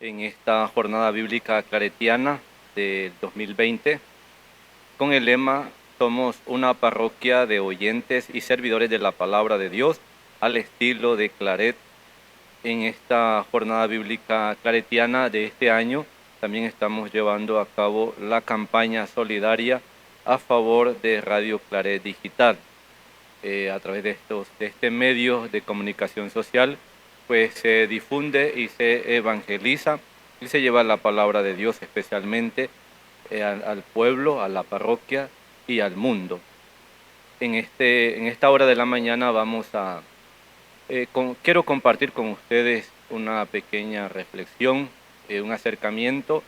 En esta jornada bíblica claretiana del 2020 con el lema "Somos una parroquia de oyentes y servidores de la palabra de Dios al estilo de Claret". En esta jornada bíblica claretiana de este año también estamos llevando a cabo la campaña solidaria a favor de Radio Claret Digital. A través de este medio de comunicación social, pues se difunde y se evangeliza y se lleva la palabra de Dios especialmente al pueblo, a la parroquia y al mundo. En esta hora de la mañana quiero compartir con ustedes una pequeña reflexión, un acercamiento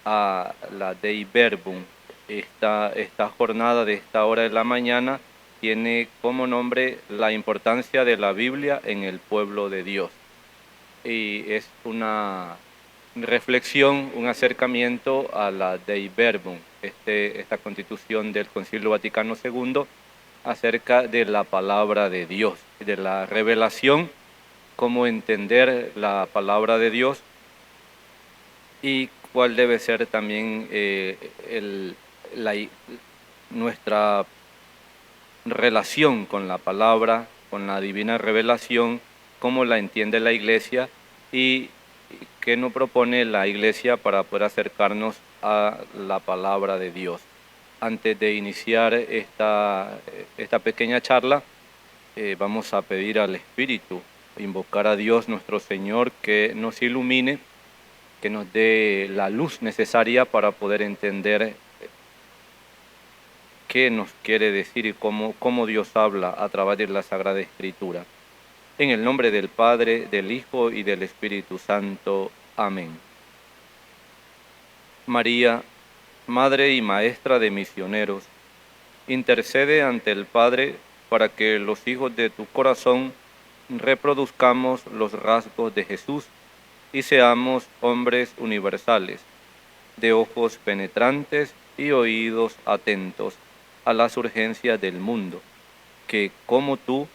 a la Dei Verbum. Esta jornada de esta hora de la mañana tiene como nombre la importancia de la Biblia en el pueblo de Dios. Y es una reflexión, un acercamiento a la Dei Verbum, esta constitución del Concilio Vaticano II acerca de la palabra de Dios, de la revelación, cómo entender la palabra de Dios y cuál debe ser también nuestra relación con la palabra, con la divina revelación, cómo la entiende la Iglesia y qué nos propone la Iglesia para poder acercarnos a la palabra de Dios. Antes de iniciar esta pequeña charla, vamos a pedir al Espíritu, invocar a Dios nuestro Señor que nos ilumine, que nos dé la luz necesaria para poder entender qué nos quiere decir y cómo Dios habla a través de la Sagrada Escritura. En el nombre del Padre, del Hijo y del Espíritu Santo. Amén. María, Madre y Maestra de misioneros, intercede ante el Padre para que los hijos de tu corazón reproduzcamos los rasgos de Jesús y seamos hombres universales, de ojos penetrantes y oídos atentos a las urgencias del mundo, que como tú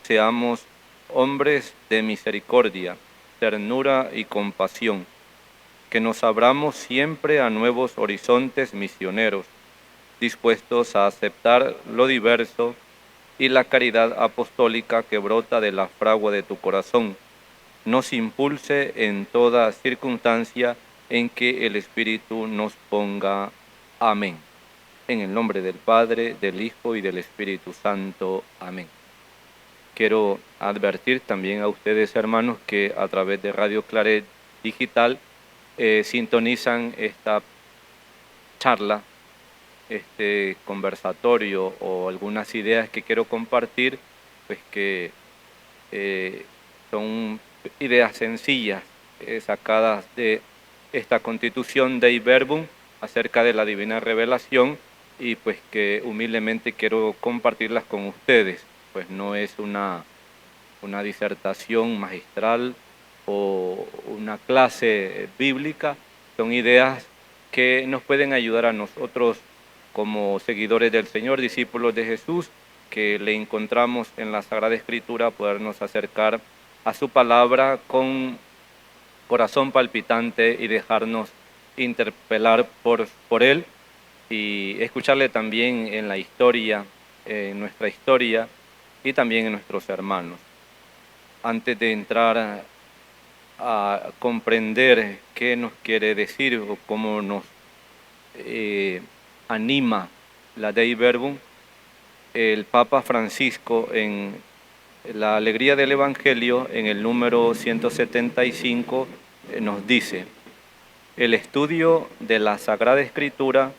seamos hombres de misericordia, ternura y compasión, que nos abramos siempre a nuevos horizontes misioneros, dispuestos a aceptar lo diverso y la caridad apostólica que brota de la fragua de tu corazón, nos impulse en toda circunstancia en que el Espíritu nos ponga. Amén. En el nombre del Padre, del Hijo y del Espíritu Santo. Amén. Quiero advertir también a ustedes, hermanos, que a través de Radio Claret Digital sintonizan esta charla, este conversatorio o algunas ideas que quiero compartir, pues que son ideas sencillas sacadas de esta constitución Dei Verbum acerca de la divina revelación y pues que humildemente quiero compartirlas con ustedes, pues no es una disertación magistral o una clase bíblica, son ideas que nos pueden ayudar a nosotros como seguidores del Señor, discípulos de Jesús, que le encontramos en la Sagrada Escritura, a podernos acercar a su palabra con corazón palpitante y dejarnos interpelar por él y escucharle también en la historia, en nuestra historia y también en nuestros hermanos. Antes de entrar a comprender qué nos quiere decir o cómo nos anima la Dei Verbum, el Papa Francisco en la Alegría del Evangelio, en el número 175, nos dice: el estudio de la Sagrada Escritura,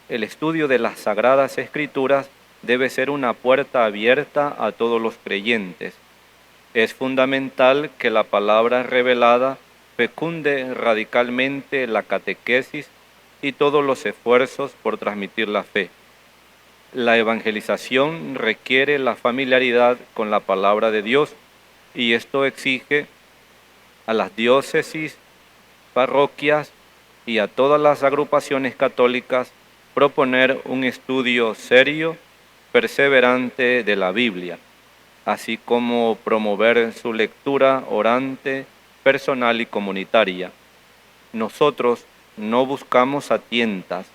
el estudio de las Sagradas Escrituras debe ser una puerta abierta a todos los creyentes. Es fundamental que la palabra revelada fecunde radicalmente la catequesis y todos los esfuerzos por transmitir la fe. La evangelización requiere la familiaridad con la palabra de Dios y esto exige a las diócesis, parroquias y a todas las agrupaciones católicas proponer un estudio serio, perseverante de la Biblia, así como promover su lectura orante personal y comunitaria. Nosotros no buscamos a tientas,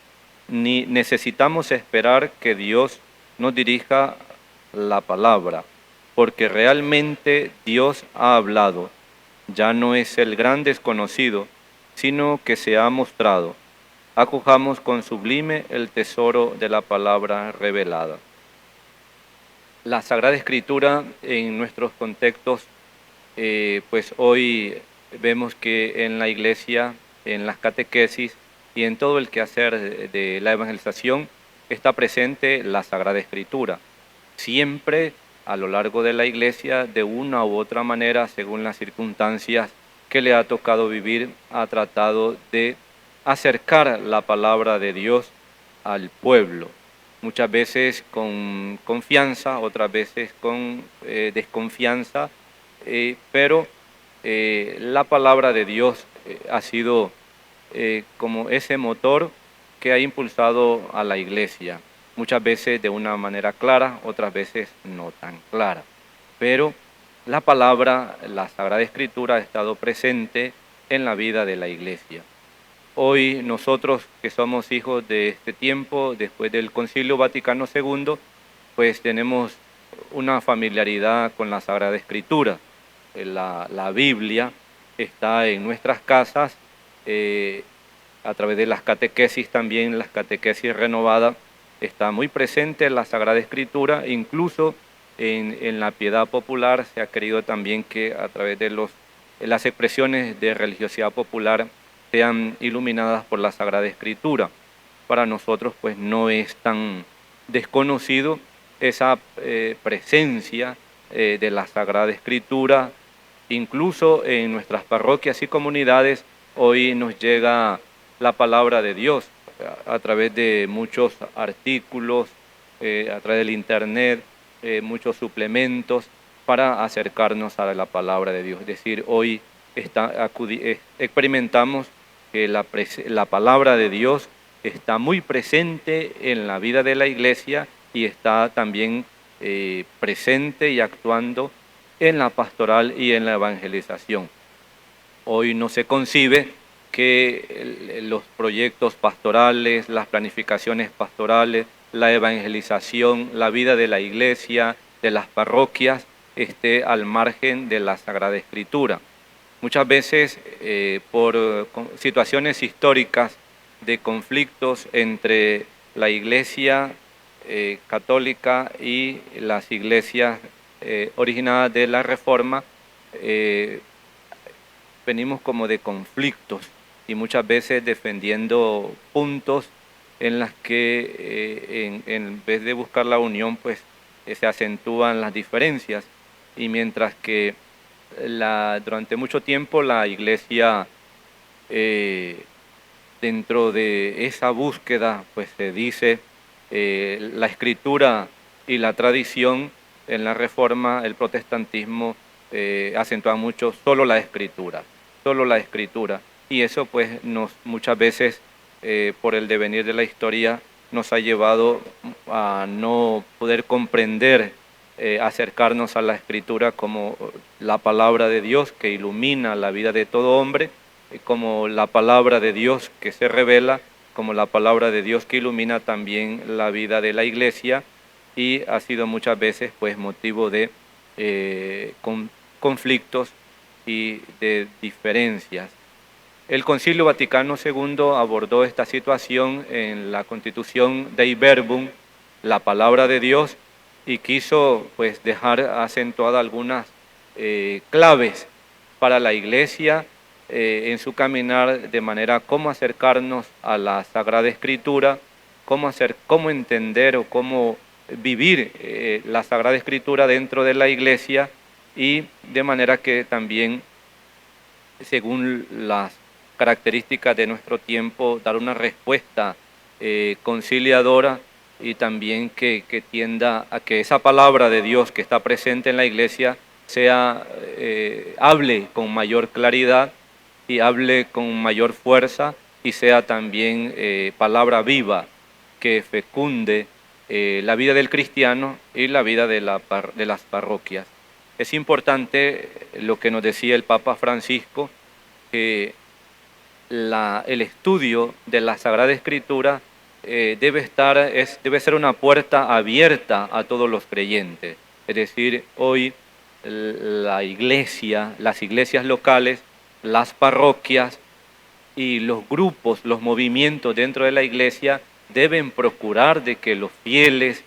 ni necesitamos esperar que Dios nos dirija la palabra, porque realmente Dios ha hablado. Ya no es el gran desconocido, sino que se ha mostrado. Acojamos con sublime el tesoro de la palabra revelada. La Sagrada Escritura en nuestros contextos, pues hoy vemos que en la Iglesia, en las catequesis y en todo el quehacer de la evangelización está presente la Sagrada Escritura. Siempre a lo largo de la Iglesia, de una u otra manera, según las circunstancias que le ha tocado vivir, ha tratado de acercar la palabra de Dios al pueblo. Muchas veces con confianza, otras veces con desconfianza, pero la palabra de Dios ha sido como ese motor que ha impulsado a la Iglesia, muchas veces de una manera clara, otras veces no tan clara. Pero la palabra, la Sagrada Escritura ha estado presente en la vida de la Iglesia. Hoy nosotros que somos hijos de este tiempo, después del Concilio Vaticano II, pues tenemos una familiaridad con la Sagrada Escritura. La Biblia está en nuestras casas, a través de las catequesis también, las catequesis renovadas, está muy presente la Sagrada Escritura, incluso en la piedad popular se ha querido también que a través de las expresiones de religiosidad popular sean iluminadas por la Sagrada Escritura. Para nosotros pues no es tan desconocido esa presencia de la Sagrada Escritura, incluso en nuestras parroquias y comunidades. Hoy nos llega la palabra de Dios a través de muchos artículos, a través del internet, muchos suplementos para acercarnos a la palabra de Dios. Es decir, hoy experimentamos que la palabra de Dios está muy presente en la vida de la Iglesia y está también presente y actuando en la pastoral y en la evangelización. Hoy no se concibe que los proyectos pastorales, las planificaciones pastorales, la evangelización, la vida de la Iglesia, de las parroquias, esté al margen de la Sagrada Escritura. Muchas veces por situaciones históricas de conflictos entre la Iglesia católica y las iglesias originadas de la Reforma, venimos como de conflictos y muchas veces defendiendo puntos en las que en vez de buscar la unión, pues se acentúan las diferencias, y mientras que durante mucho tiempo la Iglesia, dentro de esa búsqueda, pues se dice, la Escritura y la tradición. En la Reforma, el protestantismo acentúa mucho solo la Escritura, y eso pues muchas veces por el devenir de la historia nos ha llevado a no poder comprender, acercarnos a la Escritura como la palabra de Dios que ilumina la vida de todo hombre, como la palabra de Dios que se revela, como la palabra de Dios que ilumina también la vida de la Iglesia, y ha sido muchas veces pues motivo de conflictos y de diferencias. El Concilio Vaticano II abordó esta situación en la Constitución Dei Verbum, la palabra de Dios, y quiso pues dejar acentuadas algunas claves para la Iglesia en su caminar, de manera cómo acercarnos a la Sagrada Escritura, cómo entender o cómo vivir la Sagrada Escritura dentro de la Iglesia, y de manera que también, según las características de nuestro tiempo, dar una respuesta conciliadora, y también que tienda a que esa palabra de Dios que está presente en la Iglesia hable con mayor claridad y hable con mayor fuerza, y sea también palabra viva que fecunde la vida del cristiano y la vida de las parroquias. Es importante lo que nos decía el Papa Francisco, que el estudio de la Sagrada Escritura debe ser una puerta abierta a todos los creyentes. Es decir, hoy la iglesia, las iglesias locales, las parroquias y los grupos, los movimientos dentro de la iglesia deben procurar de que los fieles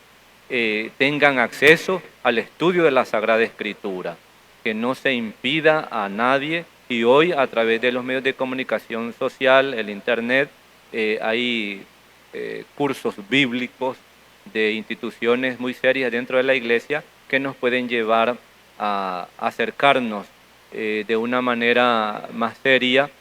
tengan acceso al estudio de la Sagrada Escritura, que no se impida a nadie. Y hoy, a través de los medios de comunicación social, el Internet, hay cursos bíblicos de instituciones muy serias dentro de la iglesia que nos pueden llevar a acercarnos de una manera más seria,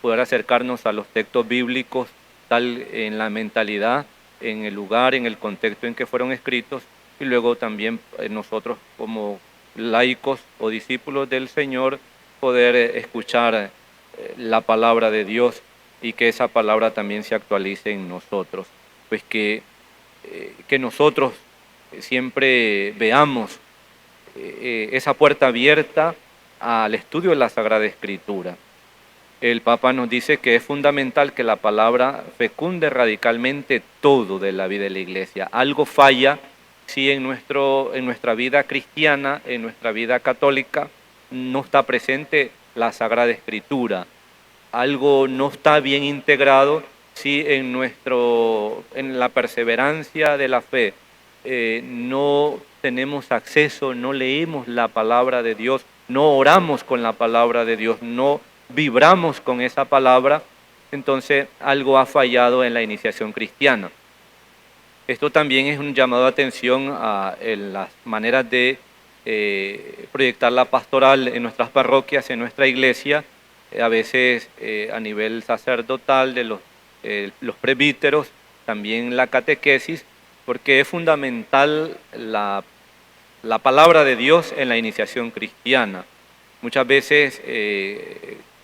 poder acercarnos a los textos bíblicos tal en la mentalidad, en el lugar, en el contexto en que fueron escritos, y luego también nosotros como laicos o discípulos del Señor poder escuchar la palabra de Dios y que esa palabra también se actualice en nosotros. Pues que nosotros siempre veamos esa puerta abierta al estudio de la Sagrada Escritura. El Papa nos dice que es fundamental que la palabra fecunde radicalmente todo de la vida de la Iglesia. Algo falla si en nuestra vida cristiana, en nuestra vida católica, no está presente la Sagrada Escritura. Algo no está bien integrado si en la perseverancia de la fe no tenemos acceso, no leemos la palabra de Dios, no oramos con la palabra de Dios, no vibramos con esa palabra, entonces algo ha fallado en la iniciación cristiana. Esto también es un llamado de atención en las maneras de proyectar la pastoral en nuestras parroquias, en nuestra iglesia, a veces a nivel sacerdotal de los presbíteros, también la catequesis, porque es fundamental la palabra de Dios en la iniciación cristiana. Muchas veces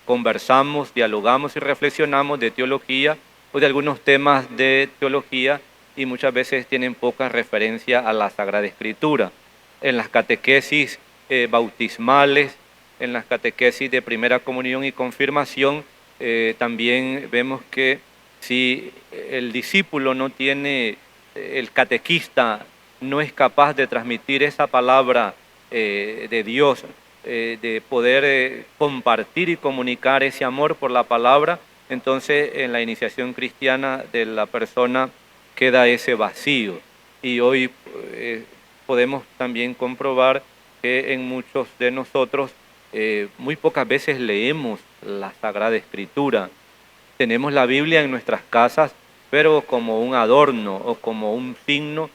conversamos, dialogamos y reflexionamos de teología o de algunos temas de teología y muchas veces tienen poca referencia a la Sagrada Escritura. En las catequesis bautismales, en las catequesis de primera comunión y confirmación, también vemos que si el discípulo no tiene, el catequista no es capaz de transmitir esa palabra de Dios, de poder compartir y comunicar ese amor por la palabra, entonces en la iniciación cristiana de la persona queda ese vacío. Y hoy podemos también comprobar que en muchos de nosotros muy pocas veces leemos la Sagrada Escritura. Tenemos la Biblia en nuestras casas, pero como un adorno o como un signo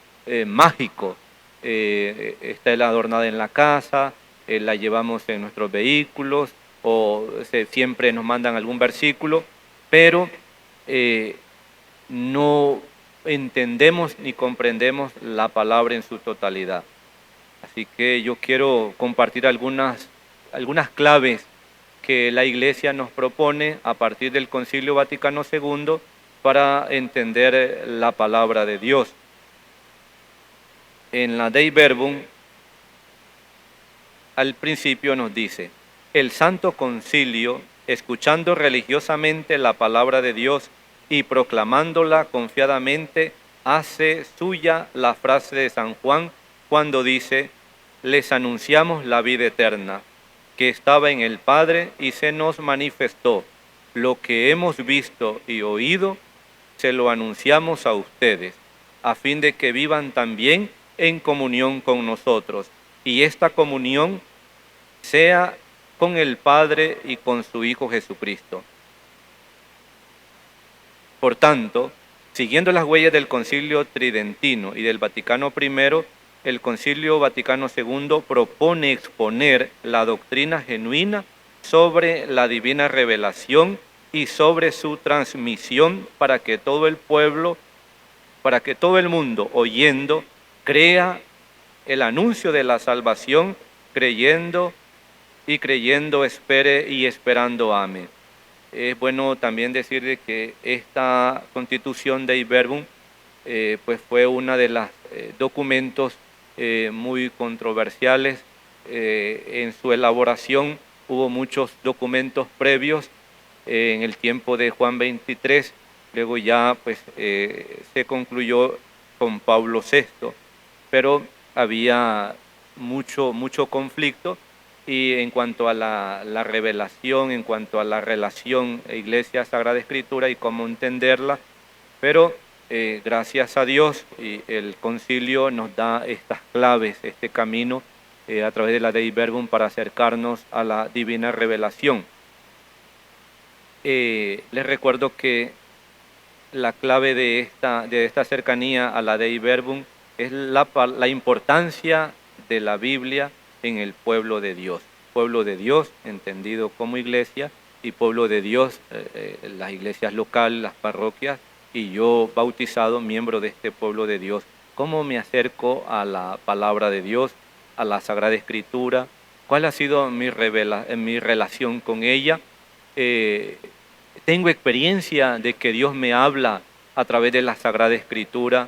mágico. Está adornada en la casa, la llevamos en nuestros vehículos o siempre nos mandan algún versículo, pero no entendemos ni comprendemos la palabra en su totalidad. Así que yo quiero compartir algunas claves que la Iglesia nos propone a partir del Concilio Vaticano II para entender la palabra de Dios. En la Dei Verbum, al principio nos dice: el Santo Concilio, escuchando religiosamente la palabra de Dios y proclamándola confiadamente, hace suya la frase de San Juan cuando dice: les anunciamos la vida eterna, que estaba en el Padre y se nos manifestó. Lo que hemos visto y oído, se lo anunciamos a ustedes, a fin de que vivan también en comunión con nosotros, y esta comunión sea con el Padre y con su Hijo Jesucristo. Por tanto, siguiendo las huellas del Concilio Tridentino y del Vaticano I, el Concilio Vaticano II propone exponer la doctrina genuina sobre la divina revelación y sobre su transmisión para que todo el pueblo, para que todo el mundo, oyendo, crea el anuncio de la salvación, creyendo espere y esperando ame. Es bueno también decir que esta Constitución Dei Verbum pues fue una de los documentos muy controversiales en su elaboración hubo muchos documentos previos en el tiempo de Juan 23, luego ya pues, se concluyó con Pablo VI, pero había mucho conflicto y en cuanto a la revelación, en cuanto a la relación Iglesia, Sagrada Escritura y cómo entenderla, pero gracias a Dios y el concilio nos da estas claves, este camino a través de la Dei Verbum para acercarnos a la divina revelación. Les recuerdo que la clave de esta cercanía a la Dei Verbum es la importancia de la Biblia en el pueblo de Dios. Pueblo de Dios, entendido como iglesia, y pueblo de Dios, las iglesias locales, las parroquias, y yo bautizado, miembro de este pueblo de Dios. ¿Cómo me acerco a la palabra de Dios, a la Sagrada Escritura? ¿Cuál ha sido mi relación con ella? Tengo experiencia de que Dios me habla a través de la Sagrada Escritura.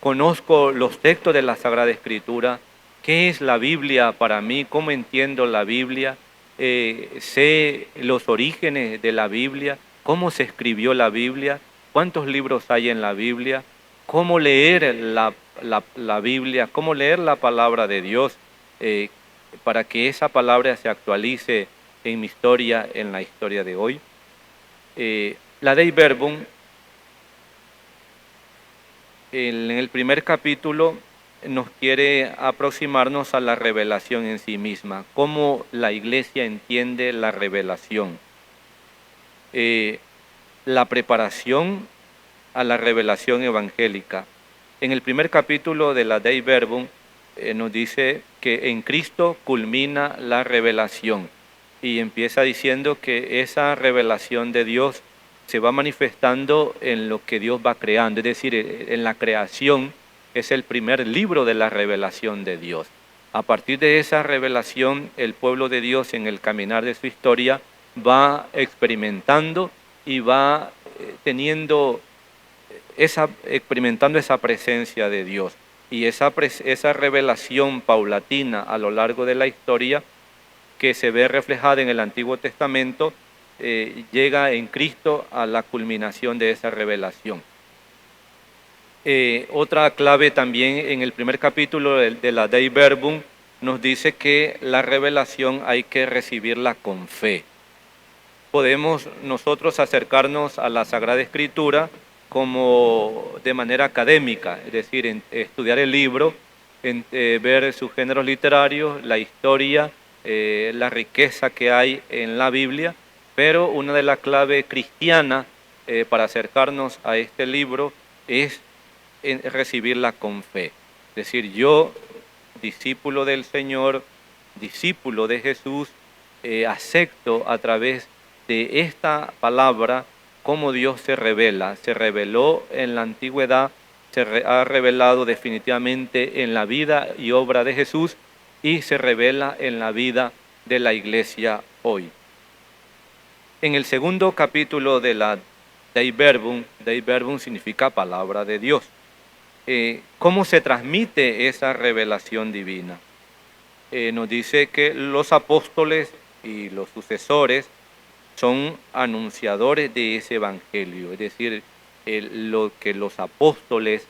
Conozco los textos de la Sagrada Escritura. ¿Qué es la Biblia para mí? ¿Cómo entiendo la Biblia? Sé los orígenes de la Biblia, cómo se escribió la Biblia, cuántos libros hay en la Biblia, cómo leer la Biblia, cómo leer la palabra de Dios para que esa palabra se actualice en mi historia, en la historia de hoy. La Dei Verbum, en el primer capítulo, nos quiere aproximarnos a la revelación en sí misma, cómo la Iglesia entiende la revelación, la preparación a la revelación evangélica. En el primer capítulo de la Dei Verbum nos dice que en Cristo culmina la revelación y empieza diciendo que esa revelación de Dios se va manifestando en lo que Dios va creando, es decir, en la creación es el primer libro de la revelación de Dios. A partir de esa revelación, el pueblo de Dios en el caminar de su historia va experimentando y va experimentando esa presencia de Dios. Y esa revelación paulatina a lo largo de la historia que se ve reflejada en el Antiguo Testamento, llega en Cristo a la culminación de esa revelación. Otra clave también en el primer capítulo de la Dei Verbum nos dice que la revelación hay que recibirla con fe. Podemos nosotros acercarnos a la Sagrada Escritura como de manera académica, es decir, estudiar el libro, ver sus géneros literarios, la historia, la riqueza que hay en la Biblia, pero una de las claves cristianas para acercarnos a este libro es recibirla con fe. Es decir, yo, discípulo del Señor, discípulo de Jesús, acepto a través de esta palabra cómo Dios se revela. Se reveló en la antigüedad, ha revelado definitivamente en la vida y obra de Jesús y se revela en la vida de la iglesia hoy. En el segundo capítulo de la Dei Verbum significa palabra de Dios. ¿Cómo se transmite esa revelación divina? Nos dice que los apóstoles y los sucesores son anunciadores de ese evangelio, es decir, lo que los apóstoles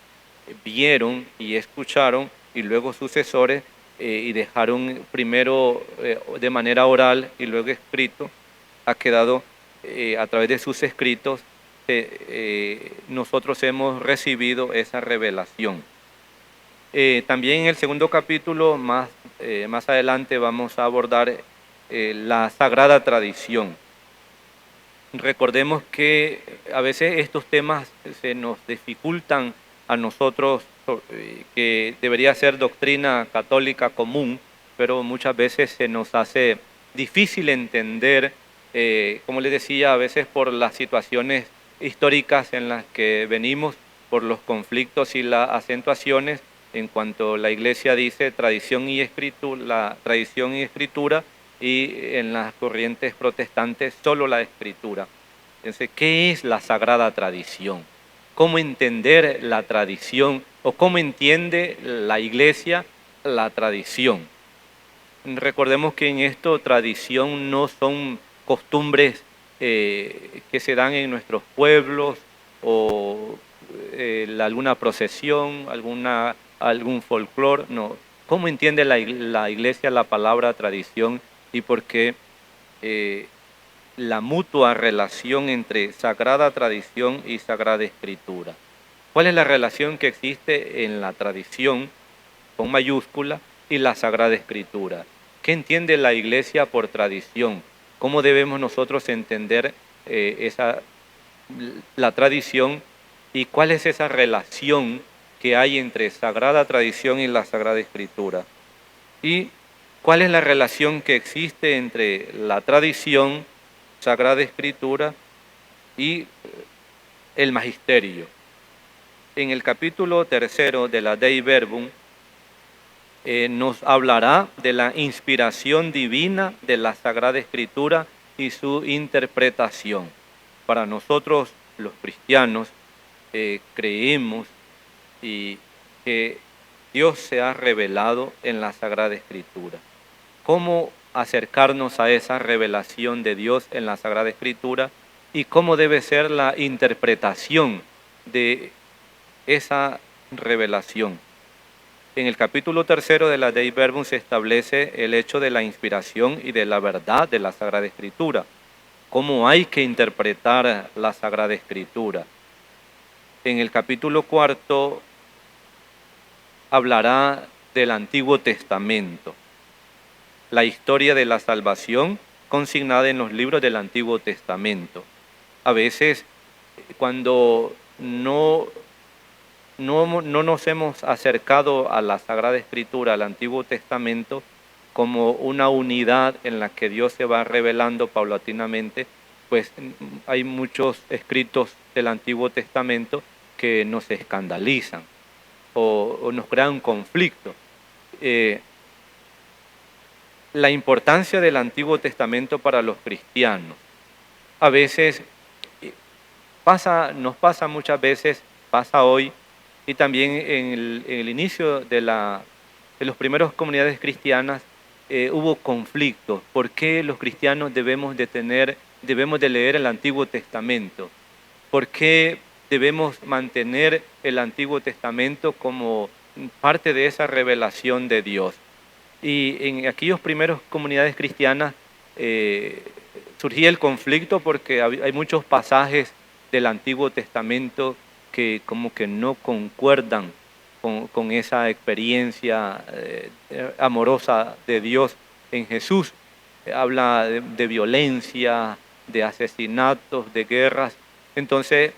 vieron y escucharon y luego sucesores y dejaron primero de manera oral y luego escrito, ha quedado a través de sus escritos, nosotros hemos recibido esa revelación. También en el segundo capítulo, más adelante, vamos a abordar la sagrada tradición. Recordemos que a veces estos temas se nos dificultan a nosotros, que debería ser doctrina católica común, pero muchas veces se nos hace difícil entender, como les decía, a veces por las situaciones históricas en las que venimos, por los conflictos y las acentuaciones, en cuanto la Iglesia dice tradición y escritura, la tradición y escritura, y en las corrientes protestantes solo la escritura. Entonces, ¿qué es la sagrada tradición? ¿Cómo entender la tradición o cómo entiende la Iglesia la tradición? Recordemos que en esto tradición no son costumbres que se dan en nuestros pueblos o alguna procesión, algún folclore, no. ¿Cómo entiende la Iglesia la palabra tradición y por qué la mutua relación entre sagrada tradición y sagrada escritura? ¿Cuál es la relación que existe en la tradición con mayúscula y la Sagrada Escritura? ¿Qué entiende la Iglesia por tradición? ¿Cómo debemos nosotros entender la tradición y cuál es esa relación que hay entre sagrada tradición y la Sagrada Escritura? ¿Y cuál es la relación que existe entre la tradición, Sagrada Escritura y el magisterio? En el capítulo 3 de la Dei Verbum nos hablará de la inspiración divina de la Sagrada Escritura y su interpretación. Para nosotros los cristianos creemos que Dios se ha revelado en la Sagrada Escritura. ¿Cómo acercarnos a esa revelación de Dios en la Sagrada Escritura y cómo debe ser la interpretación de esa revelación? En el capítulo 3 de la Dei Verbum se establece el hecho de la inspiración y de la verdad de la Sagrada Escritura. ¿Cómo hay que interpretar la Sagrada Escritura? En el capítulo 4 hablará del Antiguo Testamento, la historia de la salvación consignada en los libros del Antiguo Testamento. A veces, cuando no nos hemos acercado a la Sagrada Escritura, al Antiguo Testamento, como una unidad en la que Dios se va revelando paulatinamente, pues hay muchos escritos del Antiguo Testamento que nos escandalizan o nos crean conflicto. La importancia del Antiguo Testamento para los cristianos. A veces nos pasa muchas veces, pasa hoy, y también en el inicio de las primeras comunidades cristianas hubo conflictos. ¿Por qué los cristianos debemos de leer el Antiguo Testamento? ¿Por qué debemos mantener el Antiguo Testamento como parte de esa revelación de Dios? Y en aquellas primeras comunidades cristianas surgía el conflicto porque hay muchos pasajes del Antiguo Testamento que como que no concuerdan con esa experiencia amorosa de Dios en Jesús. Habla de violencia, de asesinatos, de guerras. Entonces,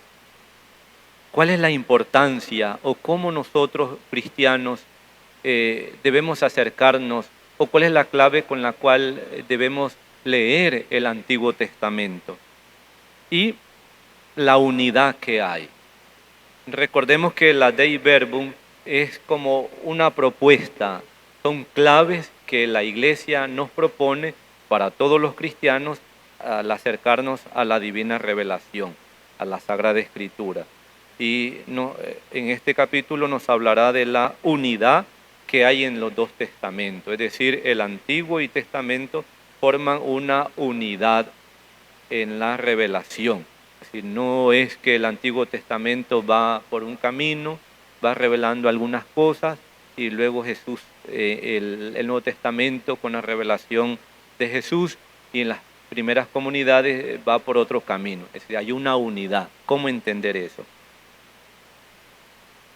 ¿cuál es la importancia o cómo nosotros cristianos debemos acercarnos o cuál es la clave con la cual debemos leer el Antiguo Testamento? Y la unidad que hay. Recordemos que la Dei Verbum es como una propuesta, son claves que la Iglesia nos propone para todos los cristianos al acercarnos a la divina revelación, a la Sagrada Escritura. Y en este capítulo nos hablará de la unidad que hay en los dos testamentos, es decir, el Antiguo y Testamento forman una unidad en la revelación. Es decir, no es que el Antiguo Testamento va por un camino, va revelando algunas cosas y luego Jesús, el Nuevo Testamento con la revelación de Jesús y en las primeras comunidades va por otro camino. Es decir, hay una unidad. ¿Cómo entender eso?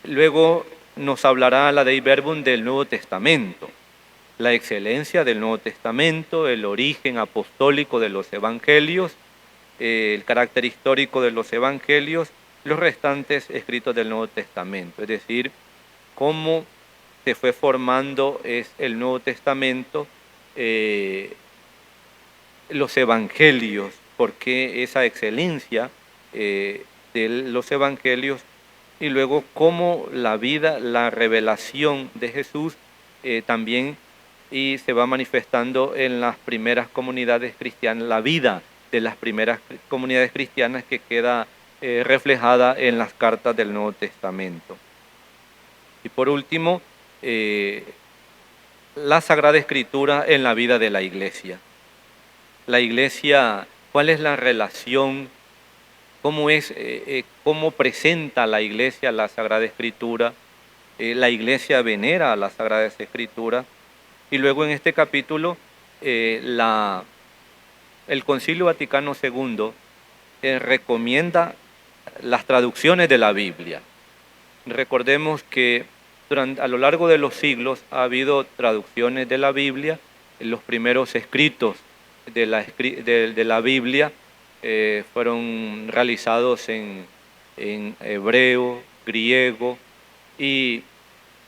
Luego nos hablará la Dei Verbum del Nuevo Testamento, la excelencia del Nuevo Testamento, el origen apostólico de los evangelios, el carácter histórico de los evangelios, los restantes escritos del Nuevo Testamento, es decir, cómo se fue formando el Nuevo Testamento, los evangelios, por qué esa excelencia de los evangelios, y luego cómo la vida, la revelación de Jesús también y se va manifestando en las primeras comunidades cristianas, la vida de las primeras comunidades cristianas que queda reflejada en las cartas del Nuevo Testamento. Y por último, la Sagrada Escritura en la vida de la Iglesia. La Iglesia, ¿cuál es la relación? ¿Cómo presenta la Iglesia la Sagrada Escritura? La Iglesia venera a la Sagrada Escritura. Y luego en este capítulo, el Concilio Vaticano II recomienda las traducciones de la Biblia. Recordemos que a lo largo de los siglos ha habido traducciones de la Biblia. Los primeros escritos de la Biblia fueron realizados en hebreo, griego, y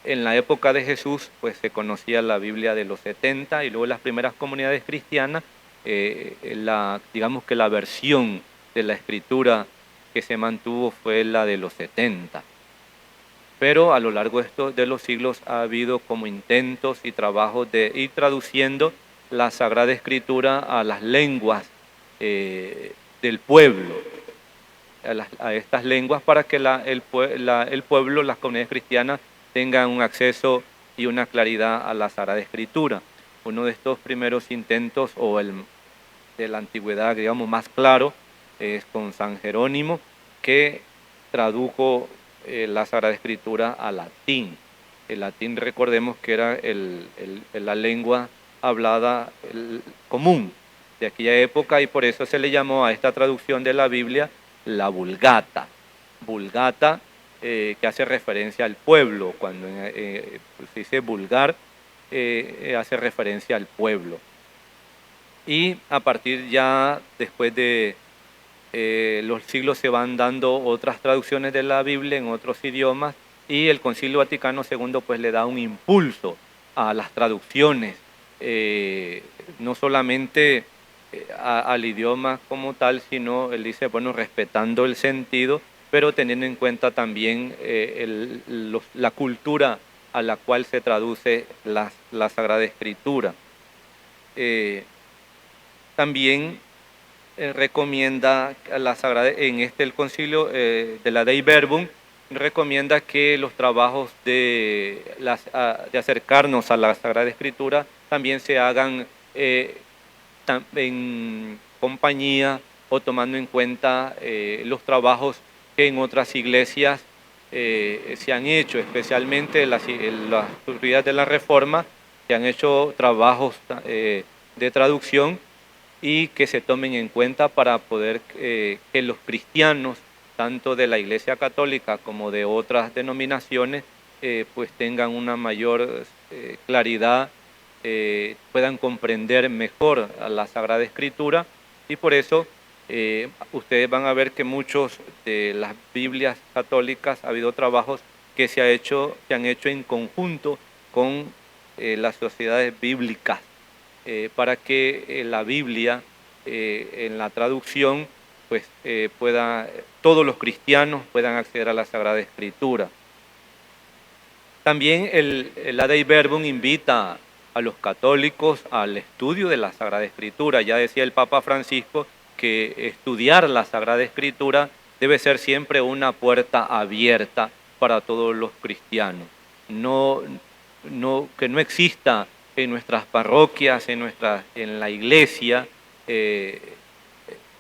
en la época de Jesús pues se conocía la Biblia de los 70, y luego las primeras comunidades cristianas, digamos que la versión de la Escritura que se mantuvo fue la de los 70. Pero a lo largo de los siglos ha habido como intentos y trabajos de ir traduciendo la Sagrada Escritura a las lenguas del pueblo, a estas lenguas, para que el pueblo, las comunidades cristianas, tengan un acceso y una claridad a la Sagrada Escritura. Uno de estos primeros intentos, o el de la antigüedad, digamos, más claro, es con San Jerónimo, que tradujo la Sagrada Escritura a latín. El latín, recordemos que era la lengua hablada común de aquella época, y por eso se le llamó a esta traducción de la Biblia la Vulgata. Vulgata, que hace referencia al pueblo. Cuando se dice vulgar, hace referencia al pueblo. Y a partir ya, después de los siglos, se van dando otras traducciones de la Biblia en otros idiomas, y el Concilio Vaticano II pues le da un impulso a las traducciones, no solamente al idioma como tal, sino él dice, bueno, respetando el sentido, pero teniendo en cuenta también la cultura a la cual se traduce la Sagrada Escritura. También recomienda la Sagrada, el concilio de la Dei Verbum, recomienda que los trabajos de acercarnos a la Sagrada Escritura también se hagan en compañía, o tomando en cuenta los trabajos que en otras iglesias se han hecho, especialmente en las autoridades de la Reforma, se han hecho trabajos de traducción, y que se tomen en cuenta para poder que los cristianos, tanto de la Iglesia Católica como de otras denominaciones, pues tengan una mayor claridad, puedan comprender mejor a la Sagrada Escritura. Y por eso ustedes van a ver que muchos de las Biblias católicas, ha habido trabajos que se han hecho en conjunto con las sociedades bíblicas, para que la Biblia, en la traducción, pues todos los cristianos puedan acceder a la Sagrada Escritura. También la Dei Verbum invita a los católicos al estudio de la Sagrada Escritura. Ya decía el Papa Francisco que estudiar la Sagrada Escritura debe ser siempre una puerta abierta para todos los cristianos. Que no exista en nuestras parroquias, en la iglesia,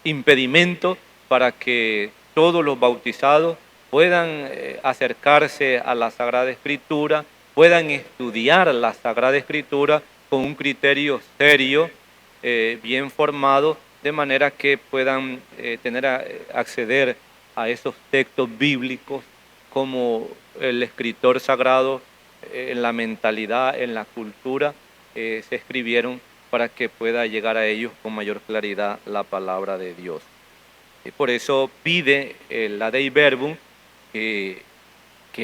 impedimento para que todos los bautizados puedan acercarse a la Sagrada Escritura, puedan estudiar la Sagrada Escritura con un criterio serio, bien formado, de manera que puedan acceder a esos textos bíblicos como el escritor sagrado, en la mentalidad, en la cultura, se escribieron, para que pueda llegar a ellos con mayor claridad la palabra de Dios. Y por eso pide la Dei Verbum que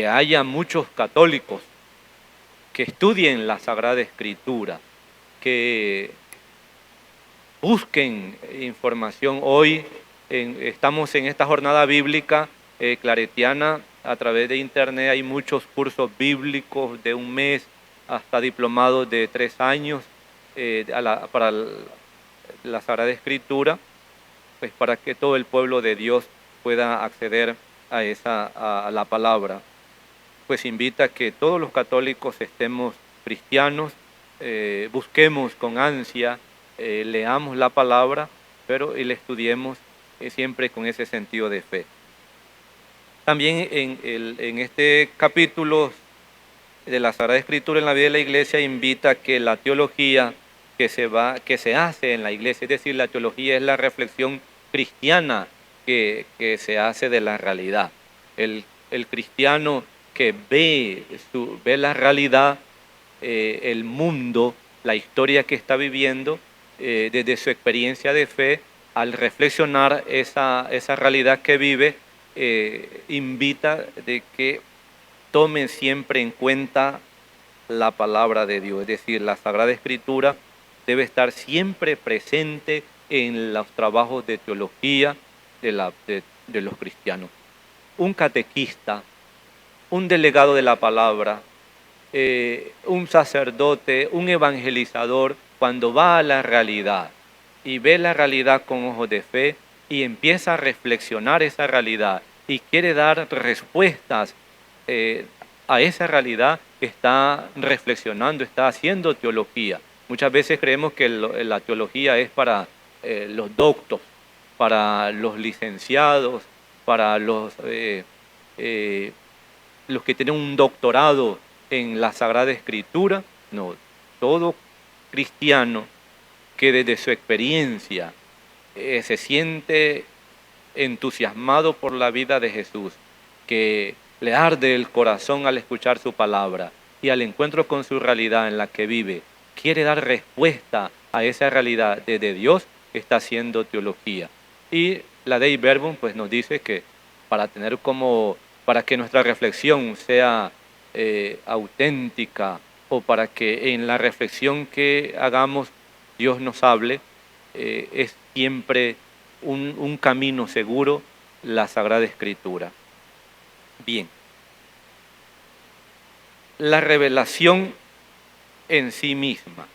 haya muchos católicos que estudien la Sagrada Escritura, que busquen información. Hoy estamos en esta jornada bíblica claretiana. A través de internet hay muchos cursos bíblicos de un mes hasta diplomados de 3 años para la Sagrada Escritura, pues para que todo el pueblo de Dios pueda acceder a la palabra. Pues invita a que todos los católicos estemos cristianos, busquemos con ansia, leamos la palabra, pero y la estudiemos siempre con ese sentido de fe. También en este capítulo de la Sagrada Escritura en la vida de la Iglesia invita a que la teología que se hace en la Iglesia, es decir, la teología es la reflexión cristiana que se hace de la realidad. El cristiano que ve la realidad, el mundo, la historia que está viviendo, desde su experiencia de fe, al reflexionar esa realidad que vive, invita de que tomen siempre en cuenta la palabra de Dios, es decir, la Sagrada Escritura debe estar siempre presente en los trabajos de teología de los cristianos. Un catequista, un delegado de la palabra, un sacerdote, un evangelizador, cuando va a la realidad y ve la realidad con ojos de fe y empieza a reflexionar esa realidad y quiere dar respuestas a esa realidad, está reflexionando, está haciendo teología. Muchas veces creemos que la teología es para los doctos, para los licenciados, para los que tienen un doctorado en la Sagrada Escritura. No, todo cristiano que desde su experiencia se siente entusiasmado por la vida de Jesús, que le arde el corazón al escuchar su palabra y al encuentro con su realidad en la que vive, quiere dar respuesta a esa realidad desde Dios, está haciendo teología. Y la Dei Verbum pues nos dice que para que nuestra reflexión sea auténtica, o para que en la reflexión que hagamos Dios nos hable, es siempre un camino seguro, la Sagrada Escritura. Bien, la revelación en sí misma.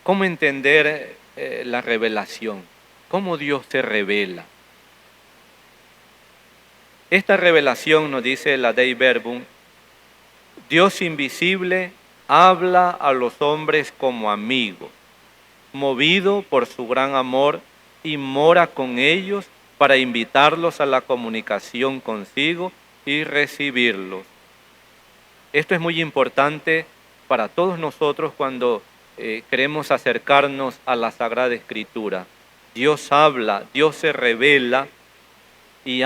¿Cómo entender la revelación? ¿Cómo Dios se revela? Esta revelación, nos dice la Dei Verbum, Dios invisible habla a los hombres como amigos, movido por su gran amor, y mora con ellos para invitarlos a la comunicación consigo y recibirlos. Esto es muy importante para todos nosotros cuando queremos acercarnos a la Sagrada Escritura. Dios habla, Dios se revela y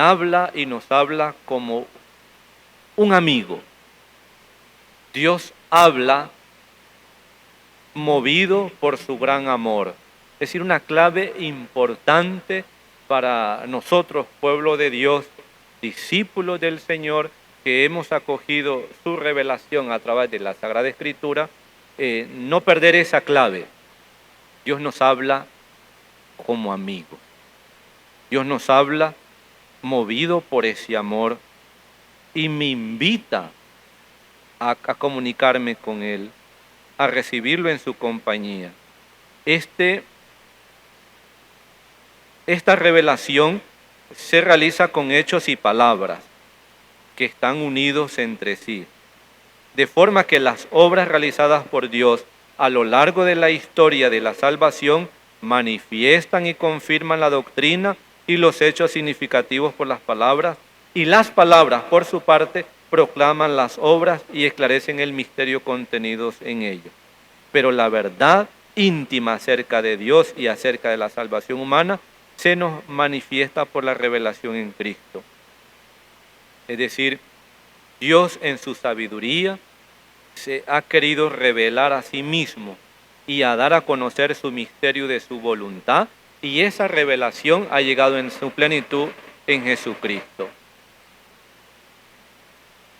nos habla como un amigo. Dios habla movido por su gran amor. Es decir, una clave importante para nosotros, pueblo de Dios, discípulos del Señor, que hemos acogido su revelación a través de la Sagrada Escritura, no perder esa clave. Dios nos habla como amigo. Dios nos habla movido por ese amor y me invita a comunicarme con Él, a recibirlo en su compañía. Esta revelación se realiza con hechos y palabras que están unidos entre sí, de forma que las obras realizadas por Dios a lo largo de la historia de la salvación manifiestan y confirman la doctrina y los hechos significativos por las palabras, y las palabras, por su parte, proclaman las obras y esclarecen el misterio contenidos en ellos. Pero la verdad íntima acerca de Dios y acerca de la salvación humana se nos manifiesta por la revelación en Cristo. Es decir, Dios en su sabiduría se ha querido revelar a sí mismo y a dar a conocer su misterio de su voluntad, y esa revelación ha llegado en su plenitud en Jesucristo.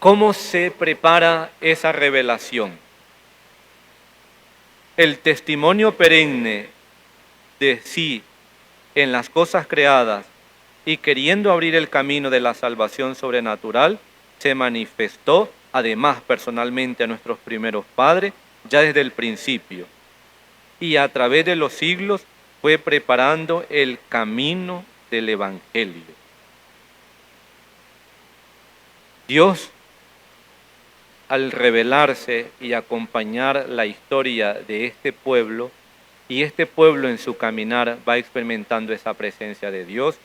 ¿Cómo se prepara esa revelación? El testimonio perenne de sí en las cosas creadas y queriendo abrir el camino de la salvación sobrenatural, se manifestó además personalmente a nuestros primeros padres ya desde el principio, y a través de los siglos fue preparando el camino del Evangelio. Dios al revelarse y acompañar la historia de este pueblo, y este pueblo en su caminar va experimentando esa presencia de Dios,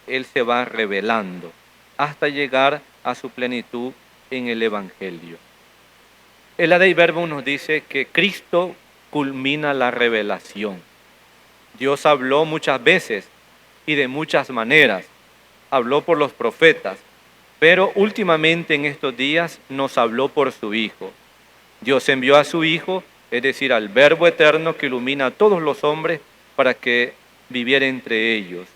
Él se va revelando hasta llegar a su plenitud en el Evangelio. El Adei Verbum nos dice que Cristo culmina la revelación. Dios habló muchas veces y de muchas maneras. Habló por los profetas, pero últimamente en estos días nos habló por su Hijo. Dios envió a su Hijo, es decir, al Verbo eterno que ilumina a todos los hombres para que viviera entre ellos.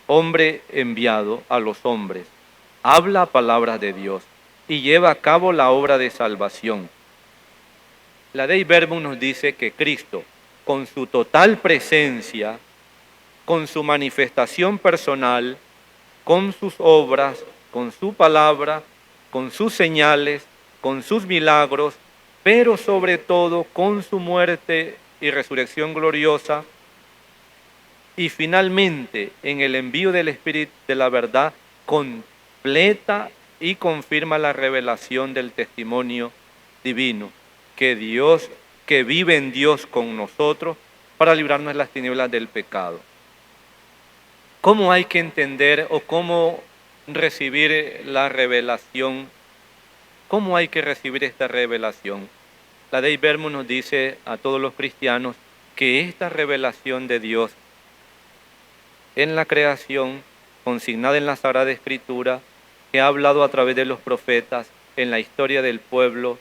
Hombre enviado a los hombres, habla palabras de Dios y lleva a cabo la obra de salvación. La Dei Verbum nos dice que Cristo, con su total presencia, con su manifestación personal, con sus obras, con su palabra, con sus señales, con sus milagros, pero sobre todo con su muerte y resurrección gloriosa, y finalmente en el envío del Espíritu de la verdad, completa y confirma la revelación del testimonio divino, que Dios, que vive en Dios con nosotros para librarnos de las tinieblas del pecado. ¿Cómo hay que entender o cómo recibir la revelación? ¿Cómo hay que recibir esta revelación? La Dei Verbum nos dice a todos los cristianos que esta revelación de Dios en la creación, consignada en la Sagrada Escritura, que ha hablado a través de los profetas, en la historia del pueblo,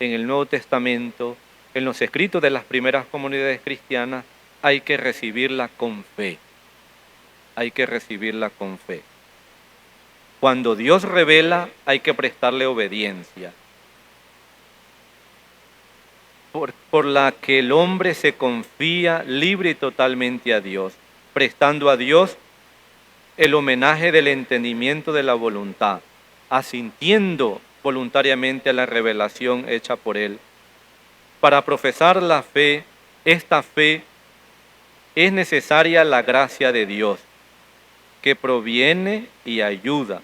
en el Nuevo Testamento, en los escritos de las primeras comunidades cristianas, hay que recibirla con fe. Hay que recibirla con fe. Cuando Dios revela, hay que prestarle obediencia. Por la que el hombre se confía libre y totalmente a Dios, prestando a Dios el homenaje del entendimiento de la voluntad, asintiendo voluntariamente a la revelación hecha por Él. Para profesar la fe, esta fe, es necesaria la gracia de Dios, que proviene y ayuda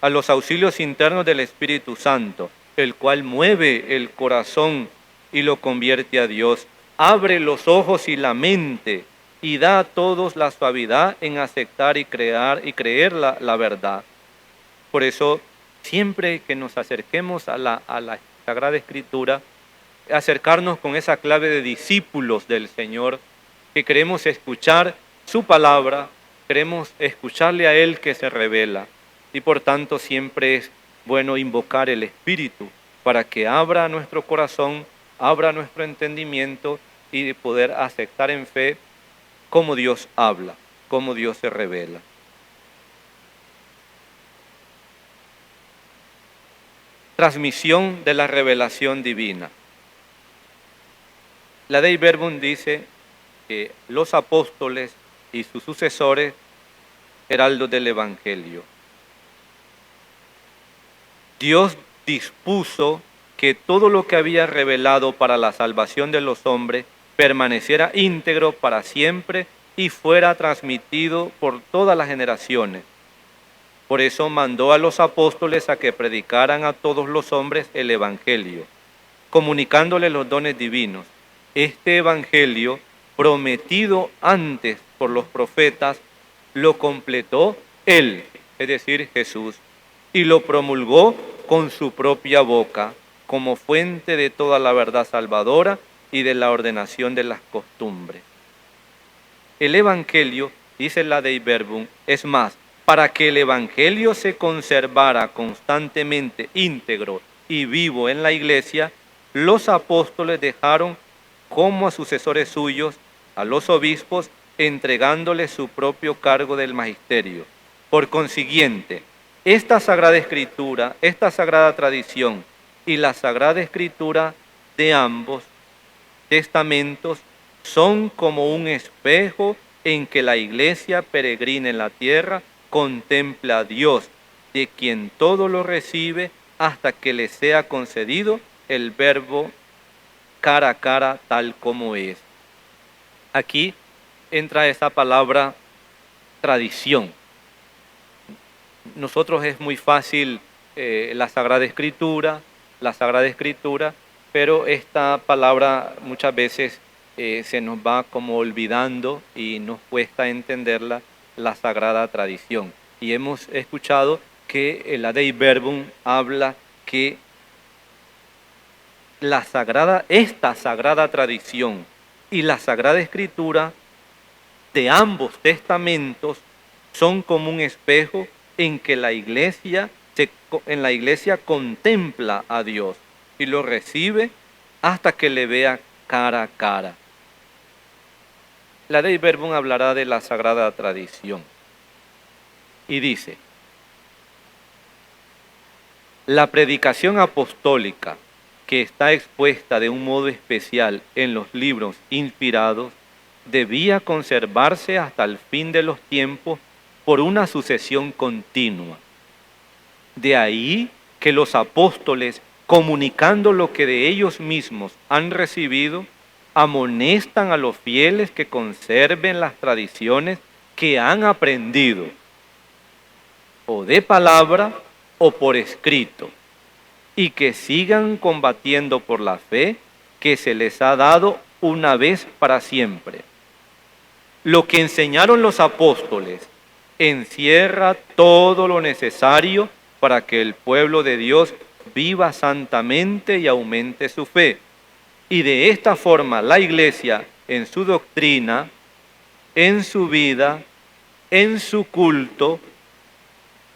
a los auxilios internos del Espíritu Santo, el cual mueve el corazón y lo convierte a Dios, abre los ojos y la mente y da a todos la suavidad en aceptar y creer la verdad. Por eso, siempre que nos acerquemos a la Sagrada Escritura, acercarnos con esa clave de discípulos del Señor, que queremos escuchar su palabra, queremos escucharle a Él que se revela, y por tanto siempre es bueno invocar el Espíritu para que abra nuestro corazón, abra nuestro entendimiento y poder aceptar en fe cómo Dios habla, cómo Dios se revela. Transmisión de la revelación divina. La Dei Verbum dice que los apóstoles y sus sucesores, heraldos del Evangelio, Dios dispuso que todo lo que había revelado para la salvación de los hombres permaneciera íntegro para siempre y fuera transmitido por todas las generaciones. Por eso mandó a los apóstoles a que predicaran a todos los hombres el Evangelio, comunicándoles los dones divinos. Este Evangelio, prometido antes por los profetas, lo completó Él, es decir, Jesús, y lo promulgó con su propia boca, como fuente de toda la verdad salvadora y de la ordenación de las costumbres. El Evangelio, dice la Dei Verbum, es más, para que el Evangelio se conservara constantemente íntegro y vivo en la Iglesia, los apóstoles dejaron como a sucesores suyos a los obispos, entregándoles su propio cargo del magisterio. Por consiguiente, esta Sagrada Escritura, esta Sagrada Tradición y la Sagrada Escritura de ambos testamentos son como un espejo en que la Iglesia peregrina en la tierra contempla a Dios, de quien todo lo recibe hasta que le sea concedido el Verbo cara a cara tal como es. Aquí entra esa palabra tradición. Nosotros es muy fácil la Sagrada Escritura, pero esta palabra muchas veces se nos va como olvidando y nos cuesta entenderla, la Sagrada Tradición. Y hemos escuchado que el Dei Verbum habla que esta Sagrada Tradición y la Sagrada Escritura de ambos testamentos son como un espejo en que en la iglesia contempla a Dios y lo recibe hasta que le vea cara a cara. La Dei Verbum hablará de la Sagrada Tradición y dice: la predicación apostólica, que está expuesta de un modo especial en los libros inspirados, debía conservarse hasta el fin de los tiempos por una sucesión continua. De ahí que los apóstoles, comunicando lo que de ellos mismos han recibido, amonestan a los fieles que conserven las tradiciones que han aprendido, o de palabra o por escrito, y que sigan combatiendo por la fe que se les ha dado una vez para siempre. Lo que enseñaron los apóstoles encierra todo lo necesario para que el pueblo de Dios viva santamente y aumente su fe. Y de esta forma la Iglesia, en su doctrina, en su vida, en su culto,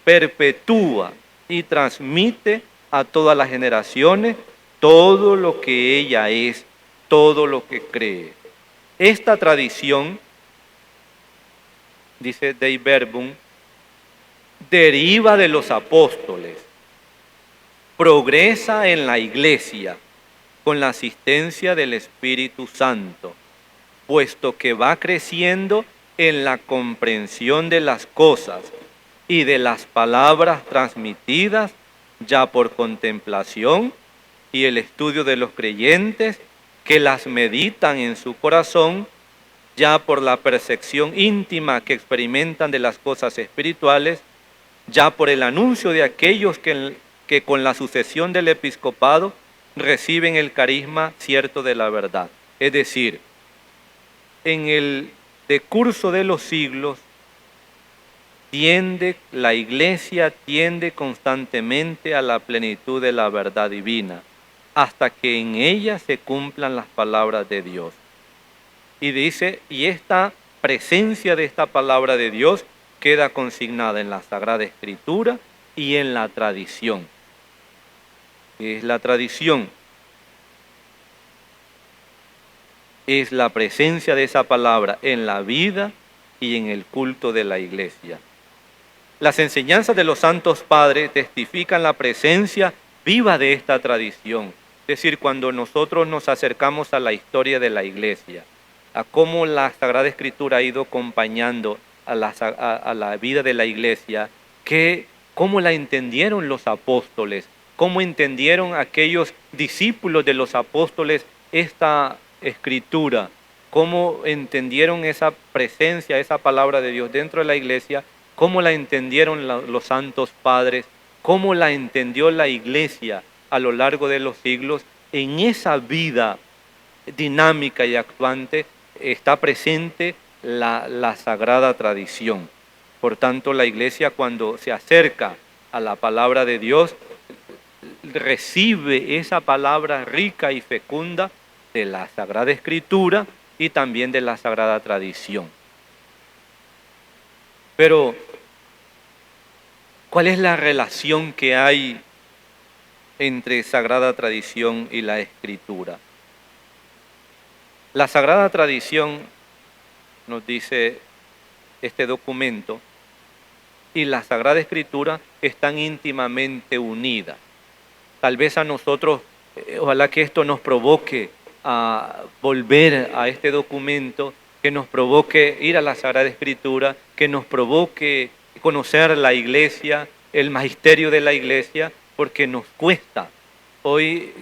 perpetúa y transmite a todas las generaciones todo lo que ella es, todo lo que cree. Esta tradición, dice Dei Verbum, deriva de los apóstoles, progresa en la Iglesia con la asistencia del Espíritu Santo, puesto que va creciendo en la comprensión de las cosas y de las palabras transmitidas ya por contemplación y el estudio de los creyentes que las meditan en su corazón, ya por la percepción íntima que experimentan de las cosas espirituales, ya por el anuncio de aquellos que con la sucesión del episcopado reciben el carisma cierto de la verdad. Es decir, en el decurso de los siglos, la Iglesia tiende constantemente a la plenitud de la verdad divina, hasta que en ella se cumplan las palabras de Dios. Y dice, y esta presencia de esta palabra de Dios queda consignada en la Sagrada Escritura y en la tradición. ¿Qué es la tradición? Es la presencia de esa palabra en la vida y en el culto de la Iglesia. Las enseñanzas de los santos padres testifican la presencia viva de esta tradición. Es decir, cuando nosotros nos acercamos a la historia de la Iglesia, a cómo la Sagrada Escritura ha ido acompañando a la vida de la Iglesia, cómo la entendieron los apóstoles, cómo entendieron aquellos discípulos de los apóstoles esta Escritura, cómo entendieron esa presencia, esa palabra de Dios dentro de la Iglesia, cómo la entendieron los santos padres, cómo la entendió la Iglesia a lo largo de los siglos. En esa vida dinámica y actuante está presente la sagrada tradición. Por tanto, la Iglesia, cuando se acerca a la palabra de Dios, recibe esa palabra rica y fecunda de la Sagrada Escritura y también de la sagrada tradición. Pero, ¿cuál es la relación que hay entre sagrada tradición y la Escritura? La sagrada tradición, nos dice este documento, y la Sagrada Escritura están íntimamente unidas. Tal vez a nosotros, ojalá que esto nos provoque a volver a este documento, que nos provoque ir a la Sagrada Escritura, que nos provoque conocer la Iglesia, el magisterio de la Iglesia, porque nos cuesta. Hoy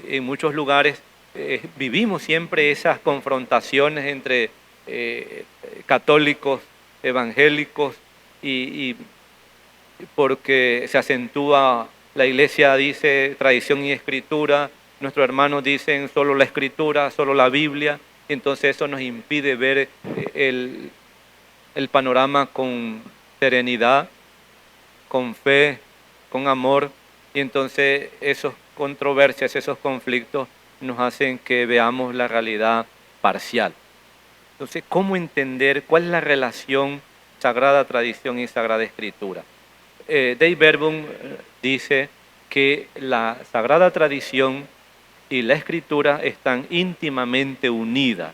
en muchos lugares vivimos siempre esas confrontaciones entre católicos, evangélicos, y porque se acentúa la iglesia dice tradición y escritura, nuestros hermanos dicen solo la escritura, solo la Biblia, entonces eso nos impide ver el panorama con serenidad, con fe, con amor, y entonces esas controversias, esos conflictos nos hacen que veamos la realidad parcial. Entonces, ¿cómo entender cuál es la relación sagrada tradición y sagrada escritura? Dave Verboom dice que la sagrada tradición y la escritura están íntimamente unidas,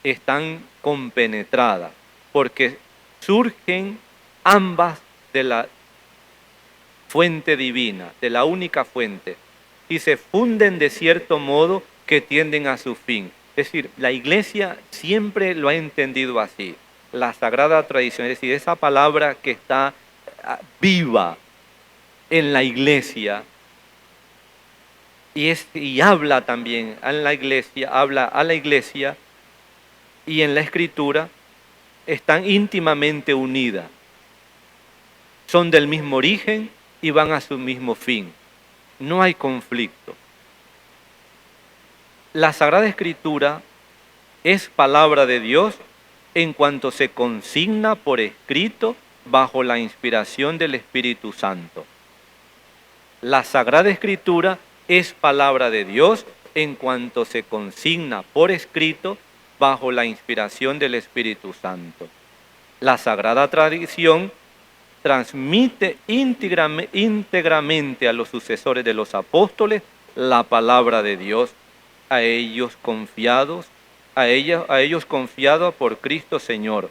están compenetradas, porque surgen ambas de la fuente divina, de la única fuente, y se funden de cierto modo que tienden a su fin. Es decir, la iglesia siempre lo ha entendido así, la sagrada tradición, es decir, esa palabra que está viva en la iglesia y habla también en la iglesia, habla a la iglesia y en la escritura, están íntimamente unidas, son del mismo origen y van a su mismo fin. No hay conflicto. La Sagrada Escritura es palabra de Dios en cuanto se consigna por escrito bajo la inspiración del Espíritu Santo. La Sagrada Escritura es palabra de Dios en cuanto se consigna por escrito bajo la inspiración del Espíritu Santo. La Sagrada Tradición transmite íntegramente a los sucesores de los apóstoles la palabra de Dios, a ellos confiados por Cristo Señor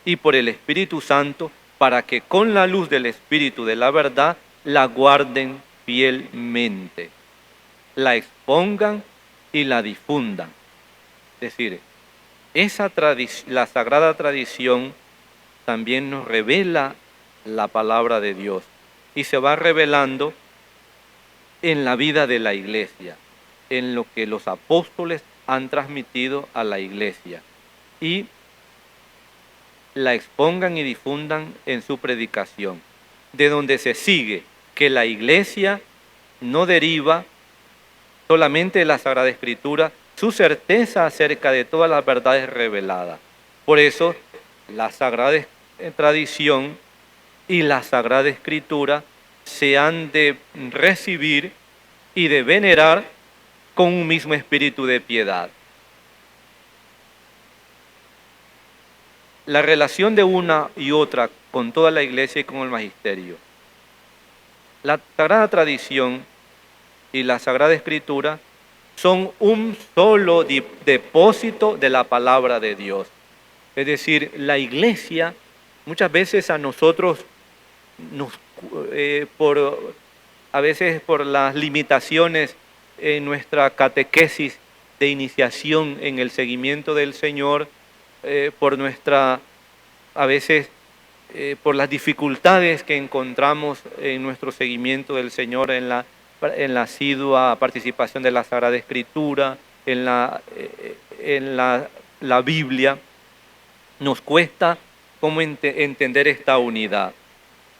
y por el Espíritu Santo, para que con la luz del Espíritu de la verdad la guarden fielmente, la expongan y la difundan. Es decir, la sagrada tradición también nos revela la palabra de Dios y se va revelando en la vida de la iglesia, en lo que los apóstoles han transmitido a la iglesia y la expongan y difundan en su predicación, de donde se sigue que la iglesia no deriva solamente de la Sagrada Escritura su certeza acerca de todas las verdades reveladas. Por eso la Sagrada Tradición y la Sagrada Escritura se han de recibir y de venerar con un mismo espíritu de piedad. La relación de una y otra con toda la iglesia y con el magisterio. La Sagrada Tradición y la Sagrada Escritura son un solo depósito de la palabra de Dios. Es decir, la iglesia muchas veces a nosotros, a veces por las limitaciones en nuestra catequesis de iniciación en el seguimiento del Señor, a veces por las dificultades que encontramos en nuestro seguimiento del Señor, en la asidua participación de la Sagrada Escritura, en la Biblia, nos cuesta cómo entender esta unidad.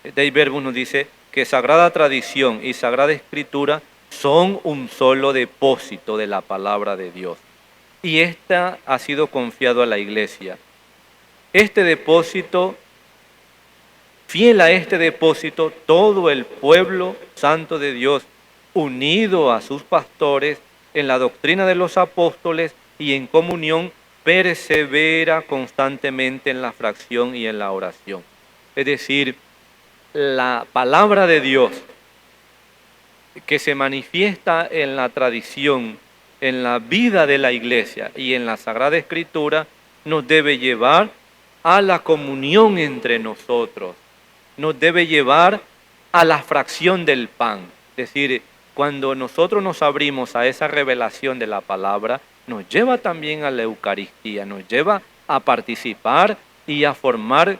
Dave Verboom nos dice que Sagrada Tradición y Sagrada Escritura son un solo depósito de la palabra de Dios. Y esta ha sido confiado a la iglesia. Este depósito, fiel a este depósito, todo el pueblo santo de Dios, unido a sus pastores en la doctrina de los apóstoles y en comunión, persevera constantemente en la fracción y en la oración. Es decir, la palabra de Dios que se manifiesta en la tradición, en la vida de la iglesia y en la Sagrada Escritura, nos debe llevar a la comunión entre nosotros, nos debe llevar a la fracción del pan. Es decir, cuando nosotros nos abrimos a esa revelación de la palabra, nos lleva también a la Eucaristía, nos lleva a participar y a formar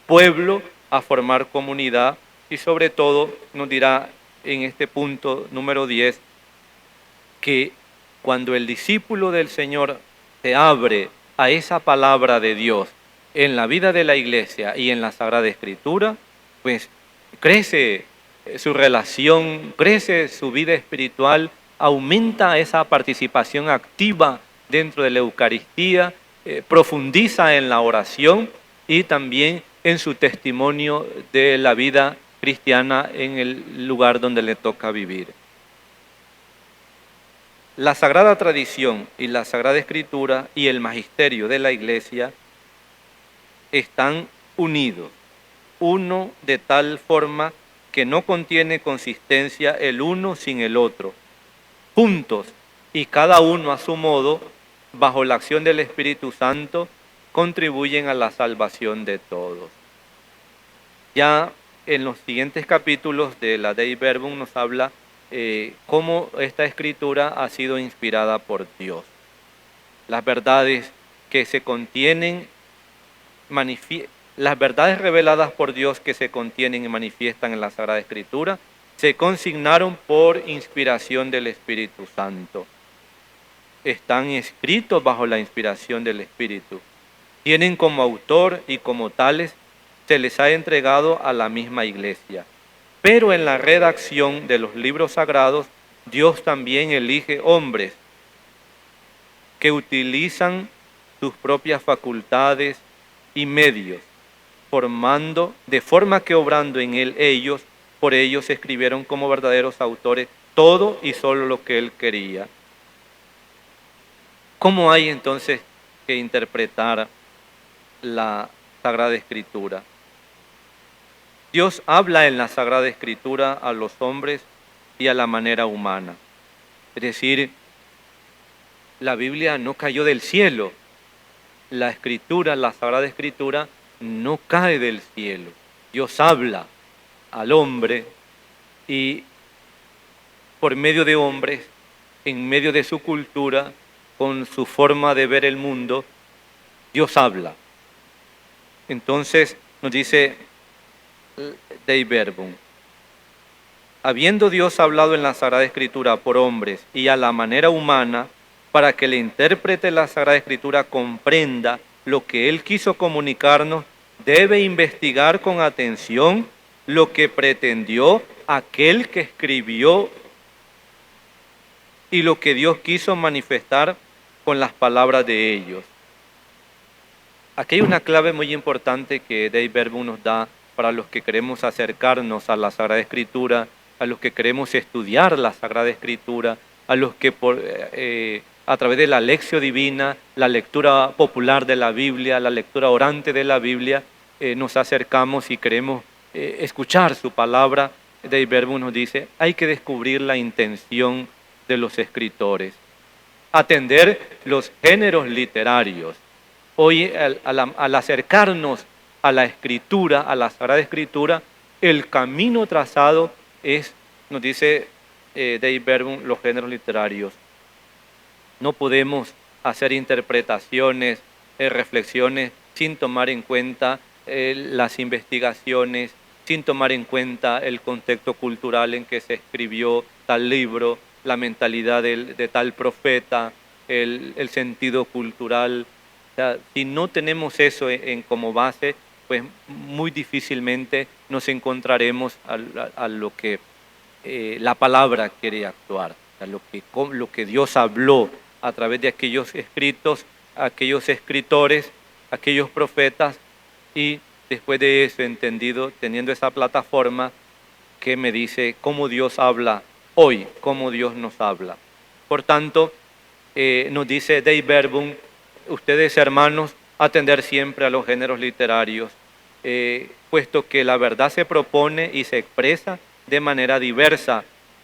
pueblo, a formar comunidad, y sobre todo nos dirá en este punto número 10 que cuando el discípulo del Señor se abre a esa palabra de Dios en la vida de la iglesia y en la Sagrada Escritura, pues crece su relación crece, su vida espiritual aumenta, esa participación activa dentro de la Eucaristía, profundiza en la oración y también en su testimonio de la vida cristiana en el lugar donde le toca vivir. La Sagrada Tradición y la Sagrada Escritura y el magisterio de la Iglesia están unidos, uno de tal forma que no contiene consistencia el uno sin el otro, juntos y cada uno a su modo, bajo la acción del Espíritu Santo, contribuyen a la salvación de todos. Ya en los siguientes capítulos de la Dei Verbum nos habla cómo esta escritura ha sido inspirada por Dios. Las verdades que se contienen, las verdades reveladas por Dios que se contienen y manifiestan en la Sagrada Escritura, se consignaron por inspiración del Espíritu Santo. Están escritos bajo la inspiración del Espíritu. Tienen como autor y como tales se les ha entregado a la misma Iglesia. Pero en la redacción de los libros sagrados, Dios también elige hombres que utilizan sus propias facultades y medios, formando, de forma que obrando en él ellos, por ellos escribieron como verdaderos autores todo y solo lo que él quería. ¿Cómo hay entonces que interpretar la Sagrada Escritura? Dios habla en la Sagrada Escritura a los hombres y a la manera humana. Es decir, la Biblia no cayó del cielo. La Escritura, la Sagrada Escritura, no cae del cielo. Dios habla al hombre y por medio de hombres, en medio de su cultura, con su forma de ver el mundo, Dios habla. Entonces nos dice Dei Verbum: habiendo Dios hablado en la Sagrada Escritura por hombres y a la manera humana, para que el intérprete de la Sagrada Escritura comprenda lo que Él quiso comunicarnos, debe investigar con atención lo que pretendió aquel que escribió y lo que Dios quiso manifestar con las palabras de ellos. Aquí hay una clave muy importante que Dei Verbum nos da para los que queremos acercarnos a la Sagrada Escritura, a los que queremos estudiar la Sagrada Escritura, a los que a través de la lección divina, la lectura popular de la Biblia, la lectura orante de la Biblia, nos acercamos y queremos escuchar su palabra. Dei Verbum nos dice, hay que descubrir la intención de los escritores, atender los géneros literarios. Hoy, al acercarnos a la Escritura, a la Sagrada Escritura, el camino trazado es, nos dice Dei Verbum, los géneros literarios. No podemos hacer interpretaciones, reflexiones, sin tomar en cuenta las investigaciones, sin tomar en cuenta el contexto cultural en que se escribió tal libro, la mentalidad de tal profeta, el sentido cultural. O sea, si no tenemos eso como base, pues muy difícilmente nos encontraremos a lo que la palabra quiere actuar, a lo que Dios habló a través de aquellos escritos, aquellos escritores, aquellos profetas, y después de eso entendido, teniendo esa plataforma que me dice cómo Dios habla hoy, cómo Dios nos habla. Por tanto, nos dice Dei Verbum, ustedes hermanos, atender siempre a los géneros literarios, puesto que la verdad se propone y se expresa de manera diversa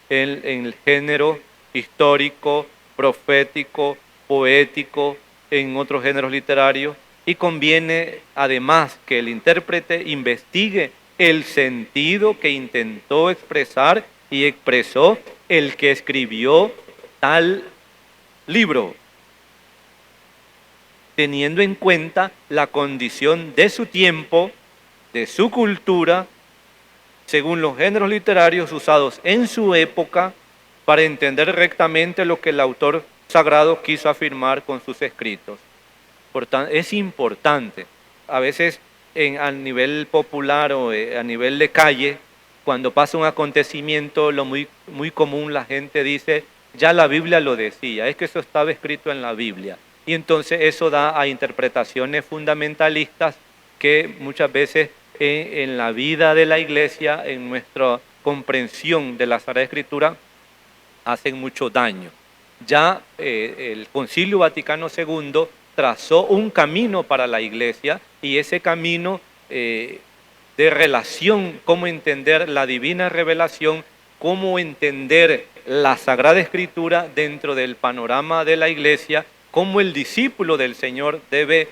en el género histórico, profético, poético, en otros géneros literarios, y conviene además que el intérprete investigue el sentido que intentó expresar y expresó el que escribió tal libro, teniendo en cuenta la condición de su tiempo, de su cultura, según los géneros literarios usados en su época, para entender rectamente lo que el autor sagrado quiso afirmar con sus escritos. Por tanto, es importante. A veces a nivel popular o a nivel de calle Cuando pasa un acontecimiento, lo muy común la gente dice, ya la Biblia lo decía, es que eso estaba escrito en la Biblia. Y entonces eso da a interpretaciones fundamentalistas que muchas veces en la vida de la iglesia, en nuestra comprensión de la Sagrada Escritura, hacen mucho daño. Ya el Concilio Vaticano II trazó un camino para la iglesia y ese camino de relación, cómo entender la divina revelación, cómo entender la Sagrada Escritura dentro del panorama de la iglesia, cómo el discípulo del Señor debe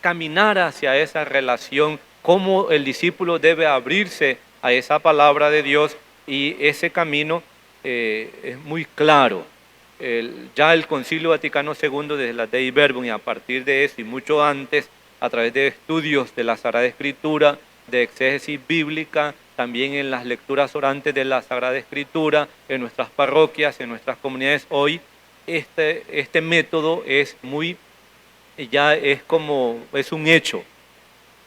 caminar hacia esa relación, cómo el discípulo debe abrirse a esa palabra de Dios, y ese camino es muy claro. Ya el Concilio Vaticano II, desde la Dei Verbum, y a partir de eso y mucho antes, a través de estudios de la Sagrada Escritura, de exégesis bíblica, también en las lecturas orantes de la Sagrada Escritura, en nuestras parroquias, en nuestras comunidades, hoy este método es muy, ya es un hecho.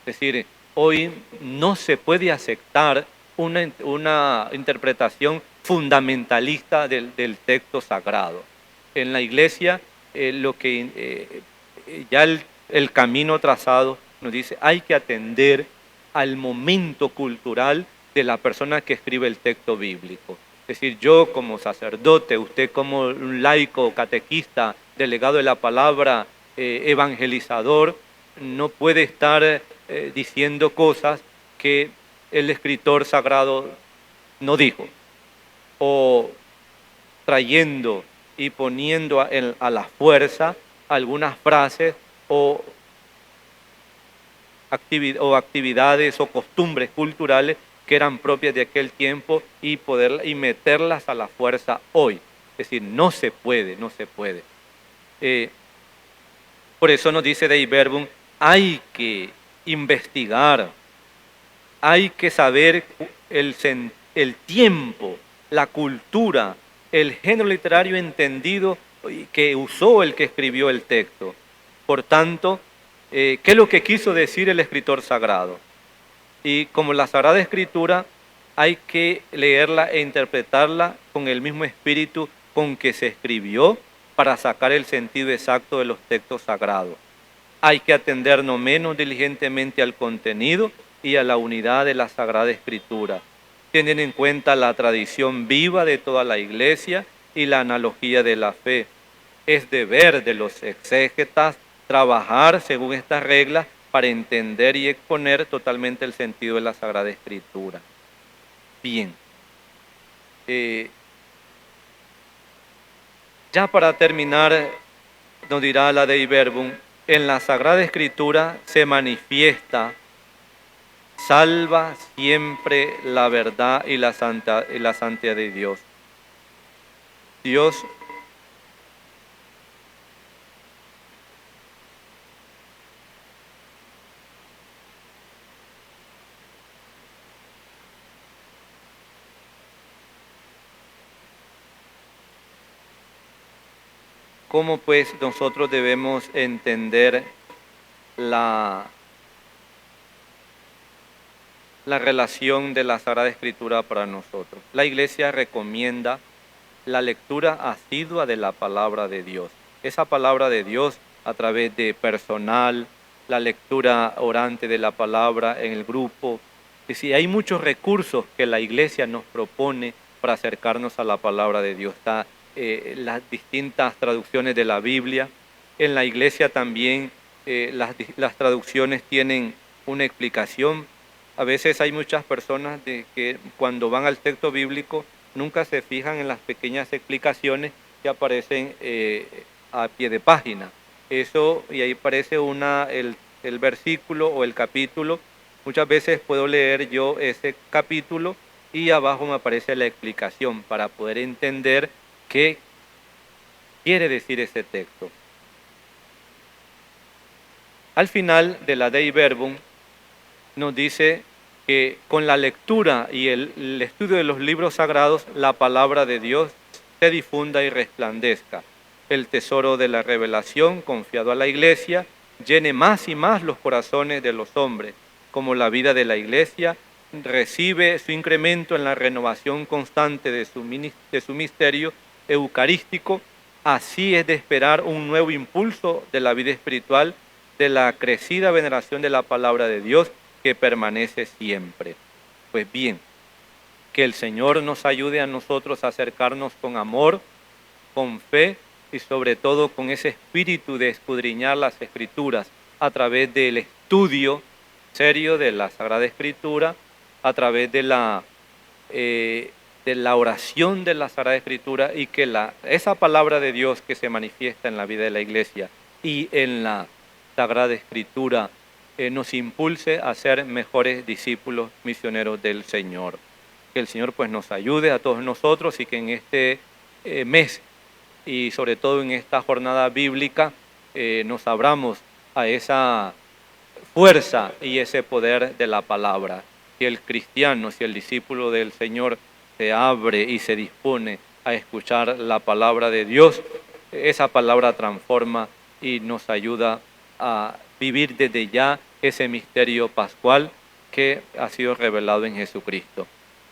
Es decir, hoy no se puede aceptar una interpretación fundamentalista del texto sagrado. En la iglesia, ya el camino trazado nos dice, hay que atender al momento cultural de la persona que escribe el texto bíblico. Es decir, yo como sacerdote, usted como un laico, catequista, delegado de la palabra, evangelizador, no puede estar diciendo cosas que el escritor sagrado no dijo, o trayendo y poniendo a la fuerza algunas frases o actividades o costumbres culturales que eran propias de aquel tiempo y meterlas a la fuerza hoy. Es decir, no se puede. Por eso nos dice Dei Verbum, hay que investigar, hay que saber el tiempo, la cultura, el género literario entendido que usó el que escribió el texto. Por tanto, ¿qué es lo que quiso decir el escritor sagrado? Y como la Sagrada Escritura, hay que leerla e interpretarla con el mismo espíritu con que se escribió para sacar el sentido exacto de los textos sagrados. Hay que atender no menos diligentemente al contenido y a la unidad de la Sagrada Escritura, teniendo en cuenta la tradición viva de toda la Iglesia y la analogía de la fe. Es deber de los exégetas trabajar según estas reglas para entender y exponer totalmente el sentido de la Sagrada Escritura. Bien. Ya para terminar, nos dirá la Dei Verbum, en la Sagrada Escritura se manifiesta, salva siempre la verdad y la santidad de Dios. Dios ¿Cómo pues nosotros debemos entender la relación de la Sagrada Escritura para nosotros? La Iglesia recomienda la lectura asidua de la palabra de Dios. Esa palabra de Dios a través de personal, la lectura orante de la palabra en el grupo. Y si hay muchos recursos que la Iglesia nos propone para acercarnos a la palabra de Dios. Está las distintas traducciones de la Biblia. En la iglesia también las traducciones tienen una explicación. A veces hay muchas personas que cuando van al texto bíblico nunca se fijan en las pequeñas explicaciones que aparecen a pie de página. Eso, y ahí aparece el versículo o el capítulo. Muchas veces puedo leer yo ese capítulo y abajo me aparece la explicación para poder entender qué quiere decir ese texto. Al final de la Dei Verbum nos dice que con la lectura y el estudio de los libros sagrados, la palabra de Dios se difunda y resplandezca. El tesoro de la revelación confiado a la Iglesia llene más y más los corazones de los hombres, como la vida de la Iglesia recibe su incremento en la renovación constante de su misterio eucarístico, así es de esperar un nuevo impulso de la vida espiritual, de la crecida veneración de la palabra de Dios que permanece siempre. Pues bien, que el Señor nos ayude a nosotros a acercarnos con amor, con fe y sobre todo con ese espíritu de escudriñar las Escrituras a través del estudio serio de la Sagrada Escritura, a través de la oración de la Sagrada Escritura, y que esa palabra de Dios que se manifiesta en la vida de la Iglesia y en la Sagrada Escritura nos impulse a ser mejores discípulos misioneros del Señor. Que el Señor pues nos ayude a todos nosotros y que en este mes y sobre todo en esta jornada bíblica nos abramos a esa fuerza y ese poder de la palabra. Si el cristiano, si el discípulo del Señor se abre y se dispone a escuchar la palabra de Dios, esa palabra transforma y nos ayuda a vivir desde ya ese misterio pascual que ha sido revelado en Jesucristo.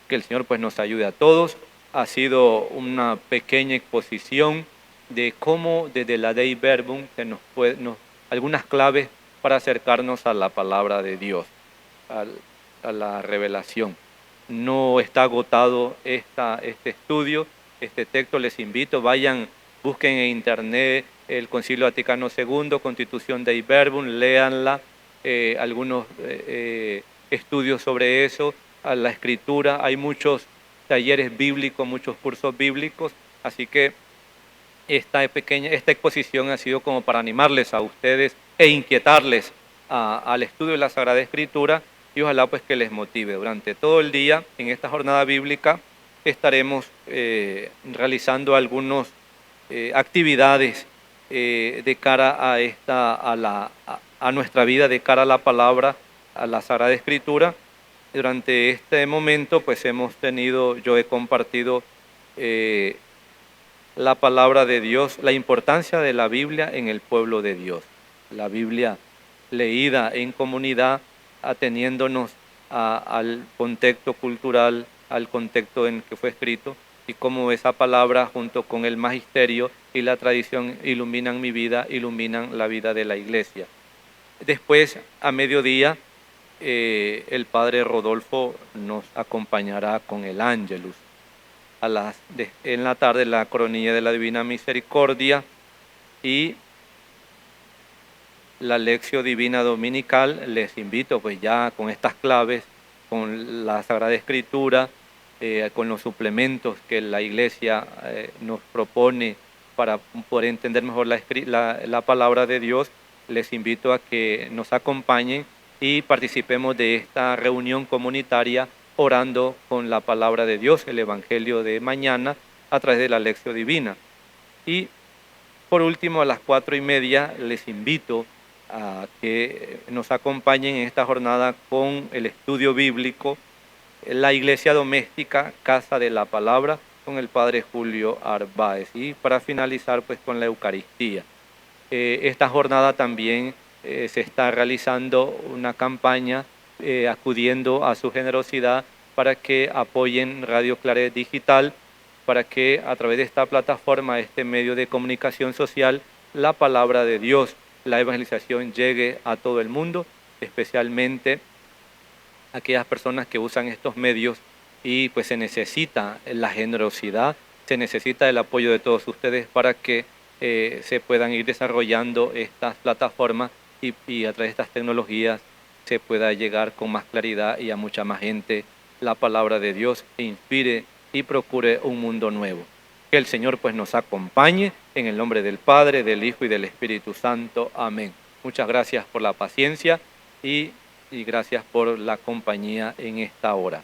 Que el Señor pues nos ayude a todos. Ha sido una pequeña exposición de cómo desde la Dei Verbum algunas claves para acercarnos a la palabra de Dios, a la revelación. No está agotado este estudio, este texto. Les invito, vayan, busquen en internet el Concilio Vaticano II, Constitución Dei Verbum, léanla, algunos estudios sobre eso, a la escritura. Hay muchos talleres bíblicos, muchos cursos bíblicos, así que esta exposición ha sido como para animarles a ustedes e inquietarles al estudio de la Sagrada Escritura, y ojalá pues que les motive. Durante todo el día, en esta jornada bíblica, estaremos realizando algunas actividades de cara a nuestra vida, de cara a la palabra, a la Sagrada Escritura. Durante este momento pues yo he compartido la palabra de Dios, la importancia de la Biblia en el pueblo de Dios. La Biblia leída en comunidad, ateniéndonos al contexto cultural, al contexto en que fue escrito, y cómo esa palabra junto con el magisterio y la tradición iluminan mi vida, iluminan la vida de la Iglesia. Después, a mediodía, el Padre Rodolfo nos acompañará con el Ángelus. En la tarde, la Coronilla de la Divina Misericordia y la Lección Divina Dominical. Les invito pues ya con estas claves, con la Sagrada Escritura, con los suplementos que la Iglesia nos propone para poder entender mejor la palabra de Dios. Les invito a que nos acompañen y participemos de esta reunión comunitaria orando con la palabra de Dios, el Evangelio de mañana, a través de la Lección Divina. Y por último, a las 4:30 les invito a que nos acompañen en esta jornada con el estudio bíblico, la Iglesia Doméstica, Casa de la Palabra, con el Padre Julio Arbáez. Y para finalizar, pues con la Eucaristía. Esta jornada también se está realizando una campaña acudiendo a su generosidad para que apoyen Radio Claret Digital, para que a través de esta plataforma, este medio de comunicación social, la palabra de Dios, la evangelización llegue a todo el mundo, especialmente a aquellas personas que usan estos medios, y pues se necesita la generosidad, se necesita el apoyo de todos ustedes para que se puedan ir desarrollando estas plataformas y a través de estas tecnologías se pueda llegar con más claridad y a mucha más gente la palabra de Dios, e inspire y procure un mundo nuevo. Que el Señor pues nos acompañe en el nombre del Padre, del Hijo y del Espíritu Santo. Amén. Muchas gracias por la paciencia y gracias por la compañía en esta hora.